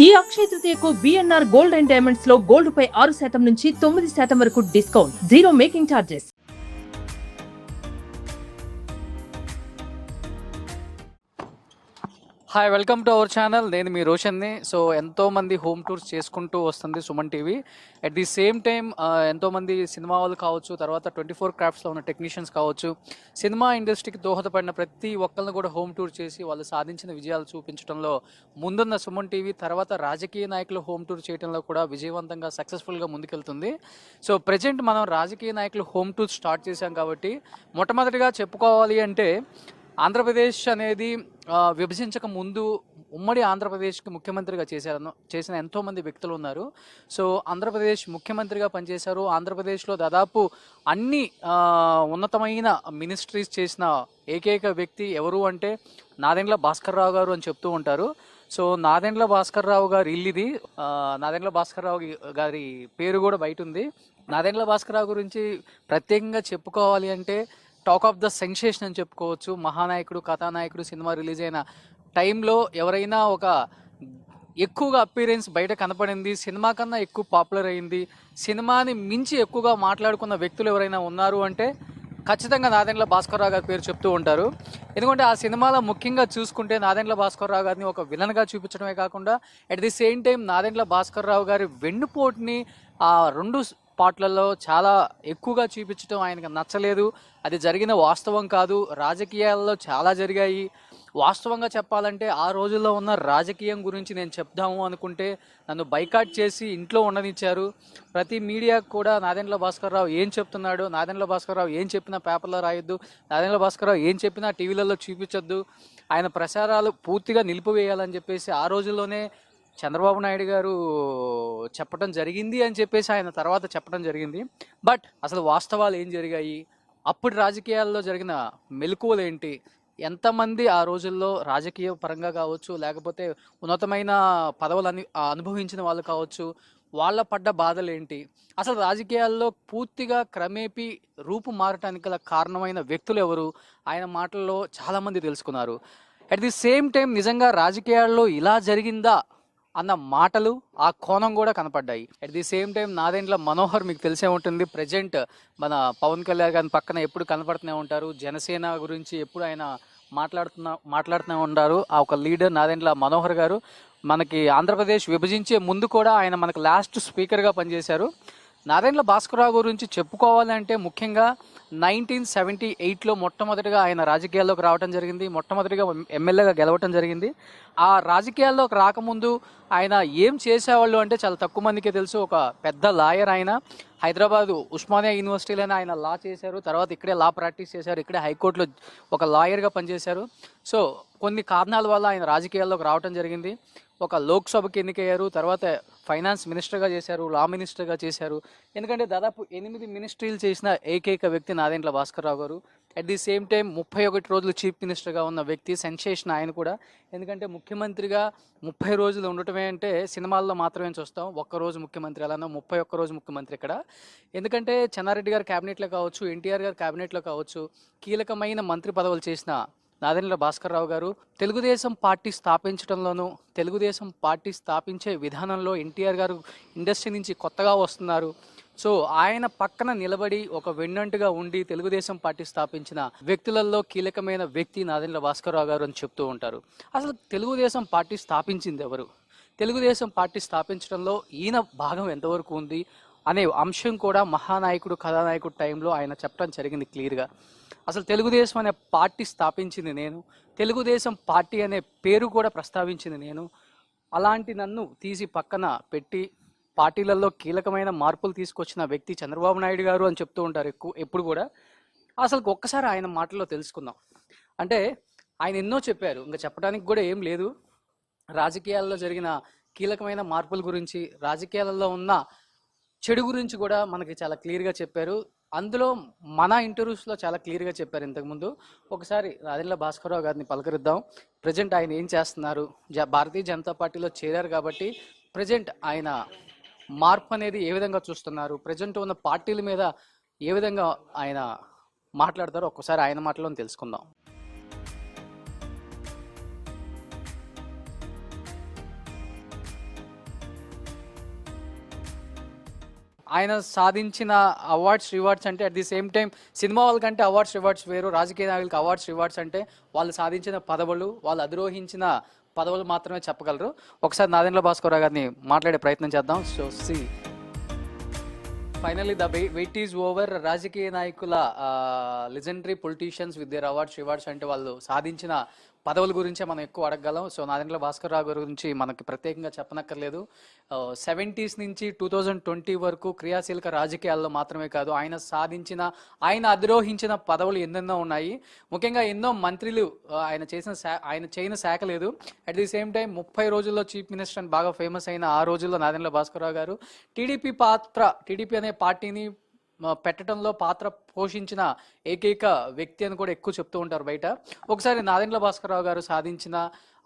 ఈ అక్షయ తృతీయకు BNR gold and diamonds లో gold పై 6% నుంచి 9% వరకు discount, zero making charges. Hi, welcome to our channel. నేను మీ రోషన్ని. సో ఎంతోమంది హోమ్ టూర్స్ చేసుకుంటూ వస్తుంది Suman TV. At the same time ఎంతోమంది సినిమా వాళ్ళు కావచ్చు, తర్వాత 24 క్రాఫ్ట్స్లో ఉన్న టెక్నీషియన్స్ కావచ్చు, సినిమా ఇండస్ట్రీకి దోహదపడిన ప్రతి ఒక్కరిని కూడా హోమ్ టూర్ చేసి వాళ్ళు సాధించిన విజయాలు చూపించడంలో ముందున్న సుమన్ టీవీ తర్వాత రాజకీయ నాయకులు హోమ్ టూర్ చేయడంలో కూడా విజయవంతంగా సక్సెస్ఫుల్గా ముందుకెళ్తుంది. సో ప్రజెంట్ మనం రాజకీయ నాయకులు హోమ్ టూర్ స్టార్ట్ చేశాం కాబట్టి మొట్టమొదటిగా చెప్పుకోవాలి అంటే ఆంధ్రప్రదేశ్ అనేది విభజించక ముందు ఉమ్మడి ఆంధ్రప్రదేశ్కి ముఖ్యమంత్రిగా చేసిన ఎంతోమంది వ్యక్తులు ఉన్నారు. సో ఆంధ్రప్రదేశ్ ముఖ్యమంత్రిగా పనిచేశారు. ఆంధ్రప్రదేశ్లో దాదాపు అన్ని ఉన్నతమైన మినిస్ట్రీస్ చేసిన ఏకైక వ్యక్తి ఎవరు అంటే నాదెండ్ల భాస్కర్ రావు గారు అని చెప్తూ ఉంటారు. సో నాదెండ్ల భాస్కర్ రావు గారి ఇల్లుది. నాదెండ్ల భాస్కర్ రావు గారి పేరు కూడా బయట ఉంది. నాదెండ్ల భాస్కర్ రావు గురించి ప్రత్యేకంగా చెప్పుకోవాలి అంటే టాక్ ఆఫ్ ద సెన్సేషన్ అని చెప్పుకోవచ్చు. మహానాయకుడు, కథానాయకుడు సినిమా రిలీజ్ అయిన టైంలో ఎవరైనా ఒక ఎక్కువగా అపీరెన్స్ బయట కనపడింది, సినిమా కన్నా ఎక్కువ పాపులర్ అయింది, సినిమాని మించి ఎక్కువగా మాట్లాడుకున్న వ్యక్తులు ఎవరైనా ఉన్నారు అంటే ఖచ్చితంగా నాదెండ్ల భాస్కర్ రావు గారి పేరు చెప్తూ ఉంటారు. ఎందుకంటే ఆ సినిమాలో ముఖ్యంగా చూసుకుంటే నాదెండ్ల భాస్కర్ రావు గారిని ఒక విలన్గా చూపించడమే కాకుండా at the same time Nadendla Bhaskar Rao గారి వెన్నుపోటుని ఆ 2 పాటలలో చాలా ఎక్కువగా చూపించడం ఆయనకు నచ్చలేదు. అది జరిగిన వాస్తవం కాదు. రాజకీయాల్లో చాలా జరిగాయి. వాస్తవంగా చెప్పాలంటే ఆ రోజుల్లో ఉన్న రాజకీయం గురించి నేను చెప్దాము అనుకుంటే నన్ను బైకాట్ చేసి ఇంట్లో ఉండనిచ్చారు. ప్రతి మీడియాకు కూడా నాదెండ్ల భాస్కర్ రావు ఏం చెప్తున్నాడు, నాదెండ్ల భాస్కర్ రావు ఏం చెప్పినా పేపర్లో రాయొద్దు, నాదెండ్ల భాస్కర్ రావు ఏం చెప్పినా టీవీలలో చూపించొద్దు, ఆయన ప్రసారాలు పూర్తిగా నిలిపివేయాలని చెప్పేసి ఆ రోజుల్లోనే చంద్రబాబు నాయుడు గారు చెప్పడం జరిగింది అని చెప్పేసి ఆయన తర్వాత చెప్పడం జరిగింది. బట్ అసలు వాస్తవాలు ఏం జరిగాయి, అప్పుడు రాజకీయాల్లో జరిగిన మెలకువలు ఏంటి, ఎంతమంది ఆ రోజుల్లో రాజకీయ పరంగా కావచ్చు, లేకపోతే ఉన్నతమైన పదవులు అనుభవించిన వాళ్ళు కావచ్చు, వాళ్ళ పడ్డ బాధలు ఏంటి, అసలు రాజకీయాల్లో పూర్తిగా క్రమేపీ రూపు మారటానికి గల కారణమైన వ్యక్తులు ఎవరు, ఆయన మాటల్లో చాలామంది తెలుసుకున్నారు. అట్ ది సేమ్ టైం నిజంగా రాజకీయాల్లో ఇలా జరిగిందా అన్న మాటలు, ఆ కోణం కూడా కనపడ్డాయి. At the same time Nadendla Manohar మీకు తెలిసే ఉంటుంది. ప్రజెంట్ మన పవన్ కళ్యాణ్ గారి పక్కన ఎప్పుడు కనపడుతూనే ఉంటారు. జనసేన గురించి ఎప్పుడు ఆయన మాట్లాడుతూనే ఉంటారు. ఆ ఒక లీడర్ నాదెండ్ల మనోహర్ గారు మనకి ఆంధ్రప్రదేశ్ విభజించే ముందు కూడా ఆయన మనకు లాస్ట్ స్పీకర్గా పనిచేశారు. నాదెండ్ల భాస్కర్ రావు గురించి చెప్పుకోవాలంటే ముఖ్యంగా 1978లో మొట్టమొదటిగా ఆయన రాజకీయాల్లోకి రావడం జరిగింది. మొట్టమొదటిగా ఎమ్మెల్యేగా గెలవటం జరిగింది. ఆ రాజకీయాల్లోకి రాకముందు ఆయన ఏం చేసేవాళ్ళు అంటే చాలా తక్కువ మందికే తెలుసు. ఒక పెద్ద లాయర్ ఆయన. హైదరాబాద్ ఉస్మానియా యూనివర్సిటీలోనే ఆయన లా చేశారు. తర్వాత ఇక్కడే లా ప్రాక్టీస్ చేశారు. ఇక్కడే హైకోర్టులో ఒక లాయర్గా పనిచేశారు. సో కొన్ని కారణాల వల్ల ఆయన రాజకీయాల్లోకి రావడం జరిగింది. ఒక లోక్సభకి ఎన్నికయ్యారు. తర్వాత ఫైనాన్స్ మినిస్టర్గా చేశారు, లా మినిస్టర్గా చేశారు. ఎందుకంటే దాదాపు 8 మినిస్ట్రీలు చేసిన ఏకైక వ్యక్తి నాదెండ్ల భాస్కర్ రావు గారు. అట్ ది సేమ్ టైం 31 రోజులు చీఫ్ మినిస్టర్గా ఉన్న వ్యక్తి, సెన్సేషన్ ఆయన కూడా. ఎందుకంటే ముఖ్యమంత్రిగా 30 రోజులు ఉండటమే అంటే సినిమాల్లో మాత్రమే చూస్తాం. ఒక్కరోజు ముఖ్యమంత్రి అలానో 31 రోజు ముఖ్యమంత్రి ఇక్కడ. ఎందుకంటే చెన్నారెడ్డి గారి క్యాబినెట్లో కావచ్చు, ఎన్టీఆర్ గారి క్యాబినెట్లో కావచ్చు, కీలకమైన మంత్రి పదవులు చేసిన నాదెండ్ల భాస్కర్ రావు గారు తెలుగుదేశం పార్టీ స్థాపించడంలోనూ, తెలుగుదేశం పార్టీ స్థాపించే విధానంలో ఎన్టీఆర్ గారు ఇండస్ట్రీ నుంచి కొత్తగా వస్తున్నారు. సో ఆయన పక్కన నిలబడి ఒక వెన్నంటుగా ఉండి తెలుగుదేశం పార్టీ స్థాపించిన వ్యక్తులలో కీలకమైన వ్యక్తి నాదెండ్ల భాస్కర్ రావు గారు అని చెప్తూ ఉంటారు. అసలు తెలుగుదేశం పార్టీ స్థాపించింది ఎవరు, తెలుగుదేశం పార్టీ స్థాపించడంలో ఈయన భాగం ఎంతవరకు ఉంది అనే అంశం కూడా మహానాయకుడు, కథానాయకుడు టైంలో ఆయన చెప్పడం జరిగింది క్లియర్గా. అసలు తెలుగుదేశం అనే పార్టీ స్థాపించింది నేను, తెలుగుదేశం పార్టీ అనే పేరు కూడా ప్రస్తావించింది నేను. అలాంటి నన్ను తీసి పక్కన పెట్టి పార్టీలలో కీలకమైన మార్పులు తీసుకొచ్చిన వ్యక్తి చంద్రబాబు నాయుడు గారు అని చెప్తూ ఉంటారు ఎప్పుడు కూడా. అసలు ఒక్కసారి ఆయన మాటల్లో తెలుసుకుందాం. అంటే ఆయన ఎన్నో చెప్పారు, ఇంకా చెప్పడానికి కూడా ఏం లేదు. రాజకీయాల్లో జరిగిన కీలకమైన మార్పుల గురించి, రాజకీయాలలో ఉన్న చెడు గురించి కూడా మనకి చాలా క్లియర్గా చెప్పారు. అందులో మన ఇంటర్వ్యూస్లో చాలా క్లియర్గా చెప్పారు ఇంతకుముందు. ఒకసారి నాదెండ్ల భాస్కర్ రావు గారిని పలకరిద్దాం. ప్రజెంట్ ఆయన ఏం చేస్తున్నారు, భారతీయ జనతా పార్టీలో చేరారు కాబట్టి ప్రజెంట్ ఆయన మార్పు అనేది ఏ విధంగా చూస్తున్నారు, ప్రజెంట్ ఉన్న పార్టీల మీద ఏ విధంగా ఆయన మాట్లాడతారో ఒక్కసారి ఆయన మాటలో తెలుసుకుందాం. ఆయన సాధించిన అవార్డ్స్ రివార్డ్స్ అంటే at the same time cinema వాళ్ళకంటే అవార్డ్స్ రివార్డ్స్ వేరు, రాజకీయ నాయకులకి అవార్డ్స్ రివార్డ్స్ అంటే వాళ్ళు సాధించిన పదవులు, వాళ్ళు అధిరోహించిన పదవులు మాత్రమే చెప్పగలరు. ఒకసారి నాదెండ్ల భాస్కర్ గారిని మాట్లాడే ప్రయత్నం చేద్దాం. So see finally the wait is over. రాజకీయ నాయకుల legendary politicians with their awards rewards అంటే వాళ్ళు సాధించిన పదవుల గురించే మనం ఎక్కువ అడగగలం. సో నాదెండ్ల భాస్కర్ రావు గారి గురించి మనకి ప్రత్యేకంగా చెప్పనక్కర్లేదు. 70s నుంచి 2020 వరకు క్రియాశీలక రాజకీయాల్లో మాత్రమే కాదు, ఆయన అధిరోహించిన పదవులు ఎన్నెన్నో ఉన్నాయి. ముఖ్యంగా ఎన్నో మంత్రులు ఆయన చేయని శాఖ లేదు. అట్ ది సేమ్ టైం 30 రోజుల్లో చీఫ్ మినిస్టర్ అని బాగా ఫేమస్ అయిన ఆ రోజుల్లో నాదెండ్ల భాస్కర్ రావు గారు టీడీపీ అనే పార్టీని పెట్టడంలో పాత్ర పోషించిన ఏకైక వ్యక్తి అని కూడా ఎక్కువ చెప్తూ ఉంటారు బయట. ఒకసారి నాదెండ్ల భాస్కర్ రావు గారు సాధించిన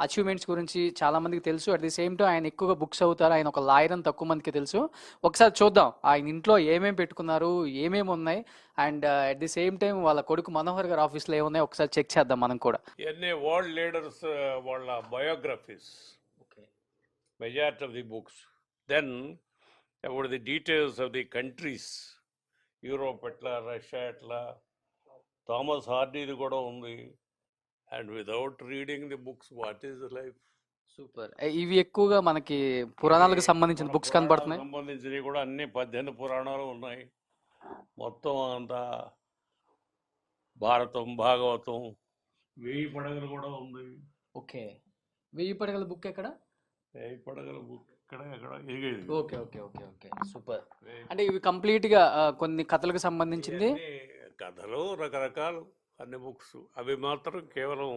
అచీవ్మెంట్స్ గురించి చాలా మందికి తెలుసు. అట్ ది సేమ్ టైం ఆయన ఎక్కువగా బుక్స్ అవుతారు. ఆయన ఒక లాయర్ అని తక్కువ మందికి తెలుసు. ఒకసారి చూద్దాం ఆయన ఇంట్లో ఏమేమి పెట్టుకున్నారు, ఏమేమి ఉన్నాయి, and at the same time వాళ్ళ కొడుకు మనోహర్ గారి ఆఫీస్లో ఏమున్నాయి ఒకసారి చెక్ చేద్దాం మనం కూడా. ఇవన్నీ వరల్డ్ లీడర్స్ వాళ్ళ biographies, majority of the books. Then about the details of the countries, Europe ఎట్లా, రష్యా ఎట్లా, థామస్ హార్డీది కూడా ఉంది. And without reading the books what is life. Super. ఇవి ఎక్కువగా మనకి పురాణాలకు సంబంధించిన బుక్స్ కనబడుతున్నాయి. సంబంధించినవి కూడా అన్ని 18 పురాణాలు ఉన్నాయి. మొత్తం అంతా భారతం, భాగవతం, 1000 పడగలు కూడా ఉంది. ఓకే, 1000 పడగల బుక్ ఎక్కడ? 1000 పడగల బుక్ ఎక్కడ? Okay okay okay okay, super. అంటే ఇవి కంప్లీట్ గా కొన్ని కథలకు సంబంధించింది. కథలు రకరకాలు అన్ని బుక్స్. అవి మాత్రం కేవలం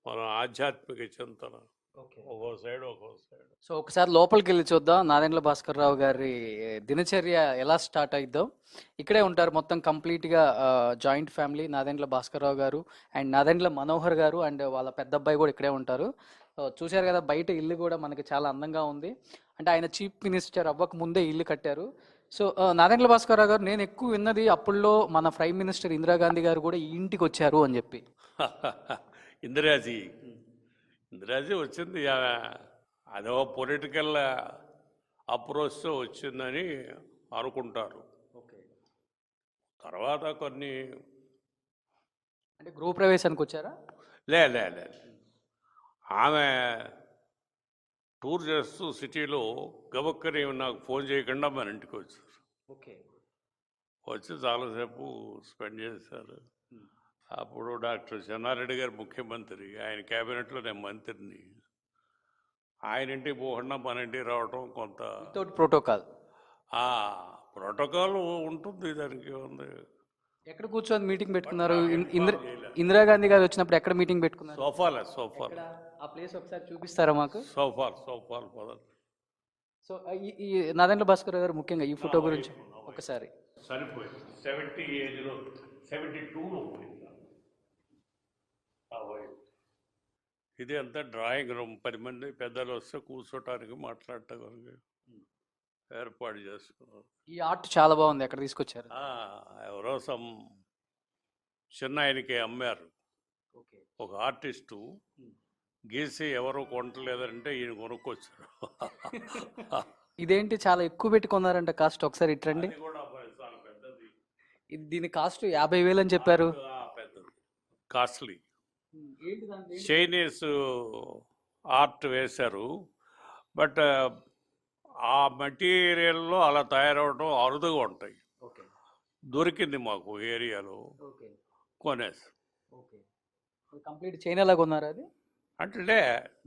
మన ఆధ్యాత్మిక చింతన, ఒక్కో సైడ్. సో ఒకసారి లోపలికి వెళ్ళి చూద్దాం నాదెండ్ల భాస్కర్ రావు గారి దినచర్య ఎలా స్టార్ట్ అయిద్దాం. ఇక్కడే ఉంటారు మొత్తం కంప్లీట్ గా జాయింట్ ఫ్యామిలీ. నాదెండ్ల భాస్కర్ రావు గారు అండ్ నాదెండ్ల మనోహర్ గారు అండ్ వాళ్ళ పెద్ద అబ్బాయి కూడా ఇక్కడే ఉంటారు. చూశారు కదా, బయట ఇల్లు కూడా మనకి చాలా అందంగా ఉంది. అంటే ఆయన చీఫ్ మినిస్టర్ అవ్వక ముందే ఇల్లు కట్టారు. సో నాదెండ్ల భాస్కర్ రావు గారు, నేను ఎక్కువ విన్నది అప్పుల్లో మన ప్రైమ్ మినిస్టర్ ఇందిరాగాంధీ గారు కూడా ఈ ఇంటికి వచ్చారు అని చెప్పి. ఇందిరాజీ వచ్చింది, అదో పొలిటికల్ అప్రోచ్తో వచ్చిందని అనుకుంటారు. తర్వాత కొన్ని అంటే గృహప్రవేశానికి వచ్చారా? లే ఆమె టూర్ చేస్తూ సిటీలో గబక్కని నాకు ఫోన్ చేయకుండా మన ఇంటికి వచ్చారు. వచ్చి చాలాసేపు స్పెండ్ చేశారు. అప్పుడు డాక్టర్ చెన్నారెడ్డి గారు ముఖ్యమంత్రి, ఆయన క్యాబినెట్లో నేను మంత్రిని. ఆయన ఇంటికి పోకుండా మన ఇంటికి రావటం కొంత ప్రోటోకాల్ ఉంటుంది. దానికి ఉంది. ఎక్కడ కూర్చొని మీటింగ్ పెట్టుకున్నారు? ఇందిరాగాంధీ గారు వచ్చినప్పుడు ఎక్కడ మీటింగ్ పెట్టుకున్నారు? సోఫాల్. ఆ ప్లేస్ ఒకసారి చూపిస్తారా మాకు? సోఫాల్ పదండి. సో ఈ నాదెండ్ల భాస్కర్ గారు ముఖ్యంగా ఈ ఫోటో గురించి ఒకసారి. సరిపోయింది, 70 ఏజ్లో 72లో ఇది అంతా డ్రాయింగ్ రూమ్. 10 మంది పెద్దలు వస్తే కూర్చోటానికి, మాట్లాడటానికి ఏర్పాటు చేసుకున్నారు. ఈ ఆర్ట్ చాలా బాగుంది. ఎక్కడ తీసుకొచ్చారు? ఎవరో చిన్న ఆయనకి అమ్మారు. ఒక ఆర్టిస్టు గీసి ఎవరు కొనట్లేదంటే ఈయన కొనుక్కొచ్చారు. ఇదేంటి చాలా ఎక్కువ పెట్టుకున్నారంట కాస్ట్? ఒకసారి ఇట్రండి. దీని కాస్ట్ 50,000 అని చెప్పారు. పెద్దది, కాస్ట్లీ. చైనీస్ ఆర్ట్ వేశారు. బట్ ఆ మెటీరియల్లో అలా తయారవడం అరుదుగా ఉంటాయి. దొరికింది మాకు ఏరియాలో, కొనేసి. కంప్లీట్ చైనా లాగా ఉన్నారు అది. అంటే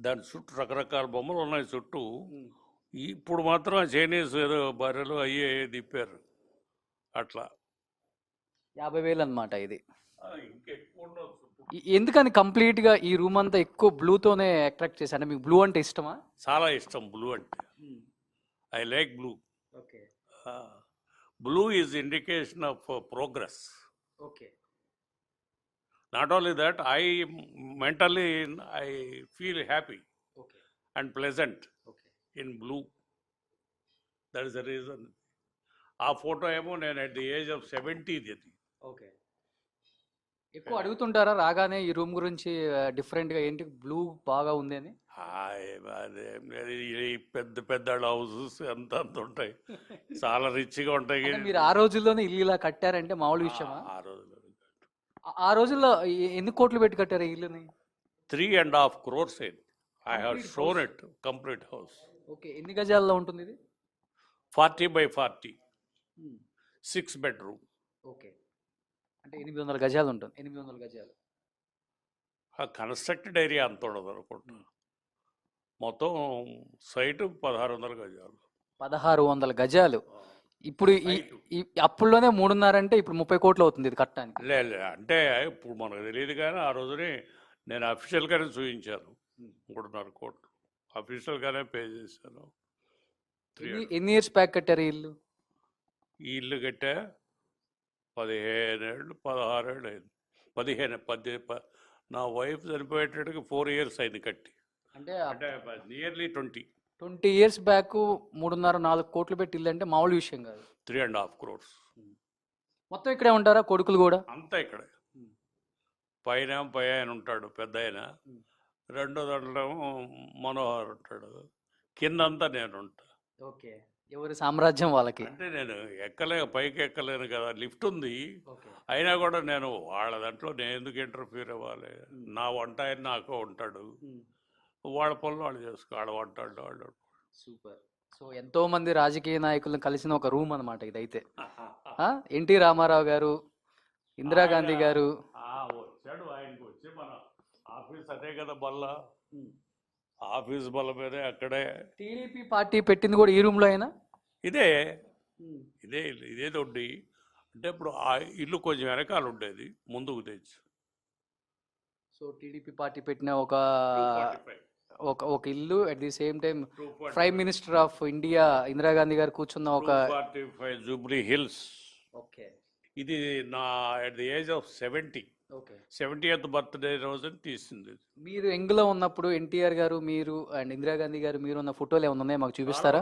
దాని చుట్టూ రకరకాల బొమ్మలు ఉన్నాయి చుట్టూ. ఇప్పుడు మాత్రం చైనీస్ ఏదో బర్రెలు అయ్యే తిప్పారు అట్లా. 50,000 అనమాట ఇది. ఇంకెక్కువ ఉండొచ్చు. ఎందుకని కంప్లీట్ గా ఈ రూమ్ అంతా ఎక్కువ బ్లూతోనే అట్రాక్ట్ చేశారు? అంటే మీకు బ్లూ అంటే ఇష్టమా? చాలా ఇష్టం బ్లూ అంటే. I like blue. Blue is indication of progress. Not only that, I mentally feel happy and pleasant in blue. That is the reason. ఆ ఫోటో ఏమో నేను at the age of 70. ఎక్కువ అడుగుతుంటారా రాగానే ఈ రూమ్ గురించి డిఫరెంట్ గా, ఏంటి బ్లూ బాగా ఉంది అని? అదేం లేదు, ఈ పెద్ద పెద్ద హౌసెస్ అంత అంత ఉంటాయి, చాలా రిచ్గా ఉంటాయి. అంటే మీరు ఆ రోజుల్లోనే ఇల్లు ఇలా కట్టారంటే మామూలు విషయమా? ఆ రోజుల్లో ఆ రోజుల్లో ఎన్ని కోట్లు పెట్టి కట్టారు ఈ ఇల్లుని? 3.5 crores అయింది. I have Complete shown house. It complete house. Okay, ఎన్ని గజాల్లో ఉంటుంది ఇది? 40 by 40, 6 bedroom. ఓకే, అంటే 800 గజాలు ఉంటుంది. 800 గజాలు. ఆ కన్స్ట్రక్టెడ్ ఏరియా అంత ఉండదు అనుకుంటా. మొత్తం సైట్ 1600 గజాలు. 1600 గజాలు. ఇప్పుడు Height. ఈ అప్పుల్లోనే 3.5 అంటే ఇప్పుడు 30 కోట్లు అవుతుంది ఇది కట్టడానికి. లే అంటే ఇప్పుడు మనకు తెలియదు కానీ ఆ రోజునే నేను అఫీషియల్గానే చూపించాను. 3.5 కోట్లు అఫీషియల్గానే పే చేశాను. ఎన్ని ఇయర్స్ బ్యాక్ కట్టారు ఈ ఇల్లు? ఈ ఇల్లు కట్టే 15 ఏళ్ళు 16 ఏళ్ళు అయింది. 15 నా వైఫ్ చనిపోయేటట్టుగా 4 years అయింది కట్టి. అంటే అంటే నియర్లీ 20 ఇయర్స్ బ్యాక్ 3.5-4 కోట్లు పెట్టి ఇల్లు అంటే మామూలు విషయం కాదు. 3.5 crores. మొత్తం ఇక్కడే ఉంటారా కొడుకులు కూడా? అంతా ఇక్కడే. పైన ఆయన ఉంటాడు పెద్ద ఆయన, రెండో దాంట్లో మనోహర్ ఉంటాడు, కిందంతా నేను ఉంటా. ఓకే, ఎవరి సామ్రాజ్యం వాళ్ళకి. అంటే నేను పైకి ఎక్కలేను కదా, లిఫ్ట్ ఉంది, ఓకే. అయినా కూడా నేను వాళ్ళ దాంట్లో నేను ఎందుకు ఇంటర్ఫీర్ అవ్వాలి. నా వంట ఆయన నాకు ఉంటాడు, వాళ్ళ పనులు వాళ్ళు చేసుకో, వాళ్ళ వంట వాళ్ళు. సూపర్. సో ఎంతో మంది రాజకీయ నాయకులను కలిసిన ఒక రూమ్ అన్నమాట ఇదైతే. ఎన్టీ రామారావు గారు, ఇందిరాగాంధీ గారు వచ్చాడు, ఆయనకి వచ్చి మన ఆఫీస్ అదే కదా బల్ల, ఆఫీస్ బల్ల మీదే అక్కడే. టీడీపీ పార్టీ పెట్టింది కూడా ఈ రూమ్ లో అయినా ఇదే ఇదే ఇదే దొడ్డి. అంటే ఇప్పుడు ఆ ఇల్లు కొంచెం వెనకాల ఉండేది, ముందుకు తెచ్చు. సో టీడీపీ పార్టీ పెట్టిన ఒక ఇల్లు, at the same time prime minister of India Indira Gandhi గారు కూర్చున్న ఒక 245 జూబ్లీ హిల్స్. ఓకే. ఇది నా at the age of 70, okay, 70th birthday రోజుని తీసింది. మీరు యంగ్లో ఉన్నప్పుడు ఎన్టీఆర్ గారు మీరు అండ్ ఇందిరాగాంధీ గారు మీరు ఉన్న ఫోటోలు ఏమైనా ఉన్నాయో మాకు చూపిస్తారా?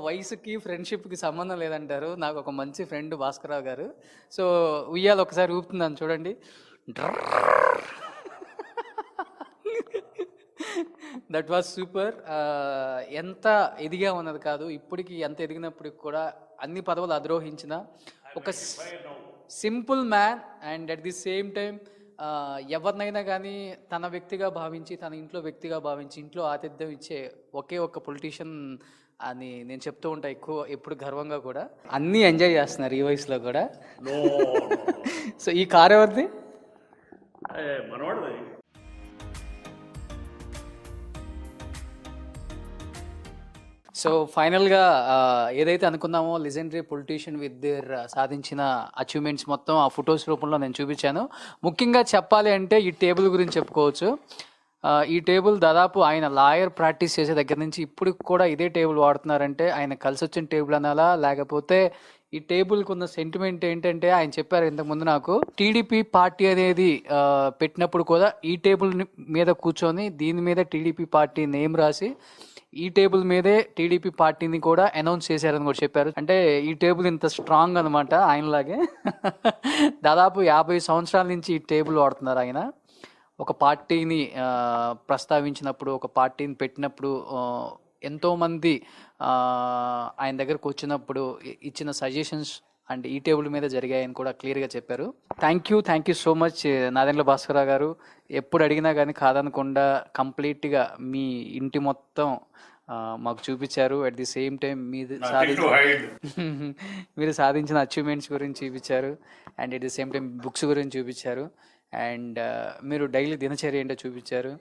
వయసుకి ఫ్రెండ్షిప్కి సంబంధం లేదంటారు. నాకు ఒక మంచి ఫ్రెండ్ భాస్కరరావు గారు. సో ఉయ్యాలు ఒకసారి ఊపుతుందని చూడండి. That was super. ఎంత ఎదిగా ఉన్నది కాదు, ఇప్పటికి ఎంత ఎదిగినప్పటికి కూడా అన్ని పదవులు అధిరోహించిన ఒక simple man and at the same time ఎవరినైనా కానీ తన వ్యక్తిగా భావించి, తన ఇంట్లో వ్యక్తిగా భావించి, ఇంట్లో ఆతిథ్యం ఇచ్చే ఒకే ఒక్క పొలిటీషియన్ అని నేను చెప్తూ ఉంటా ఎప్పుడు గర్వంగా కూడా. అన్నీ ఎంజాయ్ చేస్తున్నారు ఈ వయసులో కూడా. సో ఈ కార్ ఎవరిది? మనవాడు. సో ఫైనల్గా ఏదైతే అనుకున్నామో లెజెండరీ పొలిటీషియన్ విత్ దేర్ సాధించిన అచీవ్మెంట్స్ మొత్తం ఆ ఫొటోస్ రూపంలో నేను చూపించాను. ముఖ్యంగా చెప్పాలి అంటే ఈ టేబుల్ గురించి చెప్పుకోవచ్చు. ఈ టేబుల్ దాదాపు ఆయన లాయర్ ప్రాక్టీస్ చేసే దగ్గర నుంచి ఇప్పుడు కూడా ఇదే టేబుల్ వాడుతున్నారంటే ఆయన కలిసి వచ్చిన టేబుల్ అనాలా, లేకపోతే ఈ టేబుల్కి ఉన్న సెంటిమెంట్ ఏంటంటే ఆయన చెప్పారు ఇంతకుముందు నాకు, టీడీపీ పార్టీ అనేది పెట్టినప్పుడు కూడా ఈ టేబుల్ మీద కూర్చొని దీని మీద టీడీపీ పార్టీ నేమ్ రాసి ఈ టేబుల్ మీదే టీడీపీ పార్టీని కూడా అనౌన్స్ చేశారని కూడా చెప్పారు. అంటే ఈ టేబుల్ ఇంత స్ట్రాంగ్ అనమాట ఆయనలాగే. దాదాపు 50 సంవత్సరాల నుంచి ఈ టేబుల్ వాడుతున్నారు ఆయన. ఒక పార్టీని ప్రస్తావించినప్పుడు, ఒక పార్టీని పెట్టినప్పుడు ఎంతోమంది ఆయన దగ్గరకు వచ్చినప్పుడు ఇచ్చిన సజెషన్స్ అండ్ ఈ టేబుల్ మీద జరిగాయని కూడా క్లియర్గా చెప్పారు. Thank you so much Nadendla Bhaskararao గారు. ఎప్పుడు అడిగినా కానీ కాదనకుండా కంప్లీట్గా మీ ఇంటి మొత్తం మాకు చూపించారు. అట్ ది సేమ్ టైం మీరు సాధించిన అచీవ్మెంట్స్ గురించి చూపించారు and at the same time books గురించి చూపించారు. అండ్ మీరు డైలీ దినచర్య ఏంటో చూపించారు.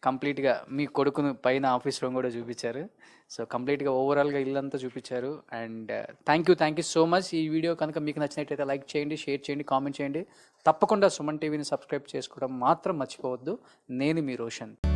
కంప్లీట్గా మీ కొడుకును పైన ఆఫీస్ రూమ్ కూడా చూపించారు. సో కంప్లీట్గా ఓవరాల్గా ఇల్లంతా చూపించారు. And thank you so much. ఈ వీడియో కనుక మీకు నచ్చినట్టయితే లైక్ చేయండి, షేర్ చేయండి, కామెంట్ చేయండి. తప్పకుండా సుమన్ టీవీని సబ్స్క్రైబ్ చేసుకోవడం మాత్రం మర్చిపోవద్దు. నేను మీ రోషన్.